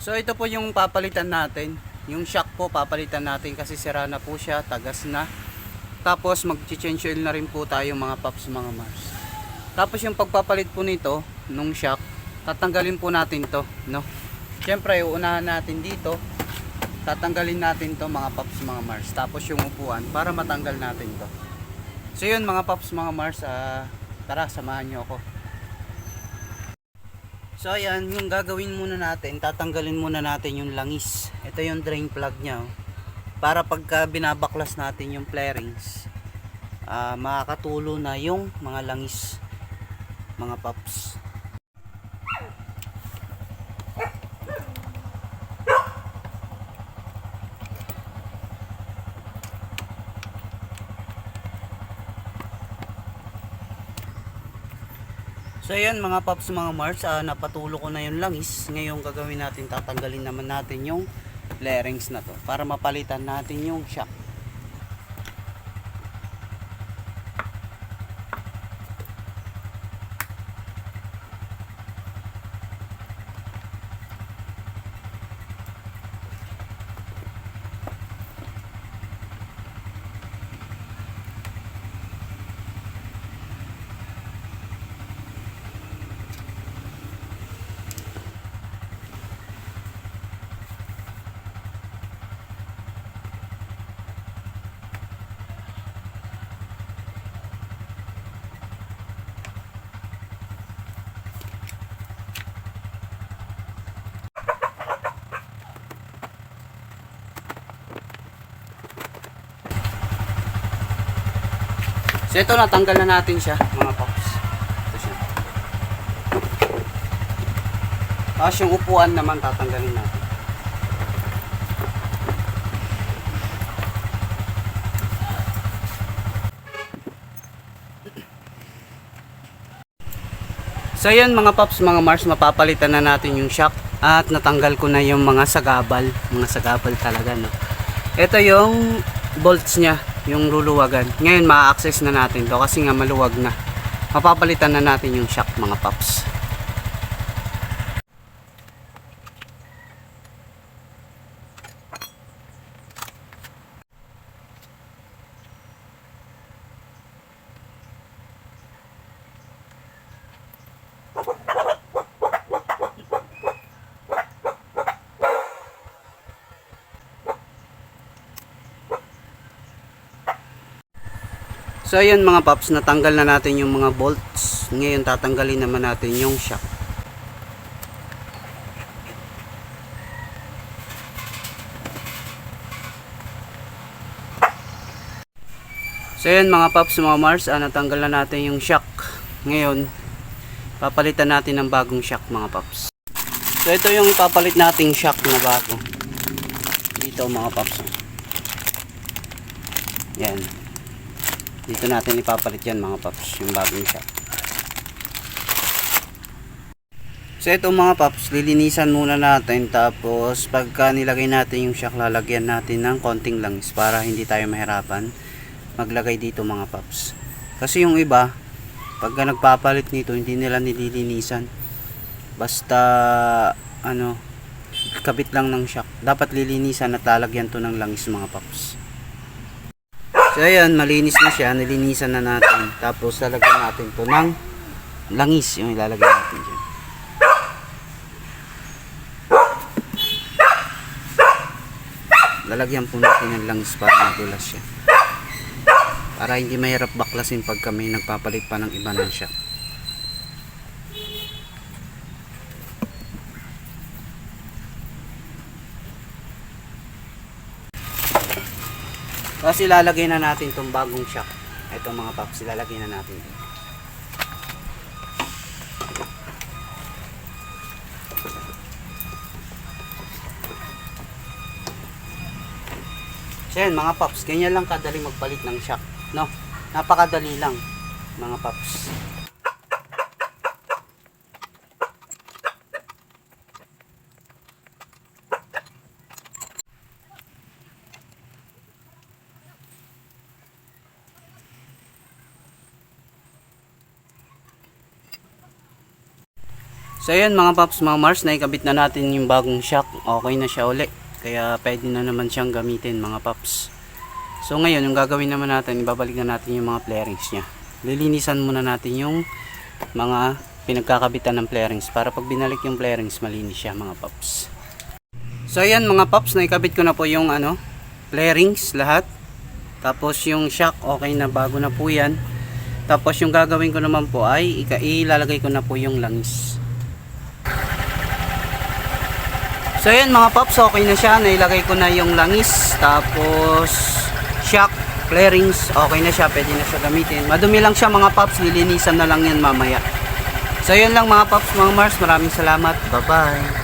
So ito po yung papalitan natin. Yung shock po papalitan natin kasi sira na po siya, tagas na. Tapos mag-change oil na rin po tayo mga paps, mga mars. Tapos yung pagpapalit po nito nung shock, tatanggalin po natin to, no? Syempre uunahan natin dito. Tatanggalin natin to mga paps, mga mars. Tapos yung upuan para matanggal natin to. So yun mga paps, mga mars, tara samahan nyo ako. So ayan, yung gagawin muna natin, tatanggalin muna natin yung langis. Ito yung drain plug nya, oh. Para pagka binabaklas natin yung flarings, makakatulo na yung mga langis, mga paps. So ayan mga paps, mga mars, napatulo ko na yung langis. Ngayon gagawin natin, tatanggalin naman natin yung flarings na to para mapalitan natin yung shock. So ito, natanggal na natin siya mga paps. Ito siya. Tapos yung upuan naman tatanggalin natin. So yan mga paps, mga mars, mapapalitan na natin yung shock. At natanggal ko na yung mga sagabal. Mga sagabal talaga, no? Ito yung bolts nya, yung luluwagan. Ngayon ma-access na natin to kasi nga maluwag na. Mapapalitan na natin yung shock mga paps. So ayun mga paps, natanggal na natin yung mga bolts. Ngayon tatanggalin naman natin yung shock. So ayun mga paps, mga mars, natanggal na natin yung shock. Ngayon papalitan natin ng bagong shock mga paps. So ito yung papalit nating shock na bago. Dito mga paps. Yan. Dito natin ipapalit yan mga paps, yung bagong shock. So ito mga paps, lilinisan muna natin. Tapos pagka nilagay natin yung shock, lalagyan natin ng konting langis para hindi tayo mahirapan maglagay dito mga paps. Kasi yung iba, pagka nagpapalit nito, hindi nila nililinisan. Basta kabit lang ng shock. Dapat lilinisan at lalagyan to ng langis mga paps. So ayan, malinis na siya, nilinisan na natin. Tapos lalagyan natin to ng langis, yung ilalagay natin dyan. Lalagyan po natin ng langis para madulas siya. Para hindi mahirap baklasin pag kami nagpapalit pa ng iba ng shock. Tapos ilalagay na natin itong bagong shock. Ito mga paps, ilalagay na natin. So yan mga paps, ganyan lang kadali magpalit ng shock, no? Napakadali lang mga paps. So ayan mga paps, mga Mars, naikabit na natin yung bagong shock. Okay na siya uli. Kaya pwede na naman siyang gamitin mga paps. So ngayon, yung gagawin naman natin, ibabalik na natin yung mga flarings niya. Lilinisan muna natin yung mga pinagkakabitan ng flarings para pag binalik yung flarings, malinis siya mga paps. So ayan mga paps, naikabit ko na po yung flarings lahat. Tapos yung shock, okay na, bago na po yan. Tapos yung gagawin ko naman po ay ilalagay ko na po yung langis. So ayan mga paps, okay na siya. Nailagay ko na yung langis. Tapos shock, flarings, okay na siya. Pwede na siya gamitin. Madumi lang siya mga paps. Lilinisan na lang yan mamaya. So yun lang mga paps, mga Mars. Maraming salamat. Bye bye.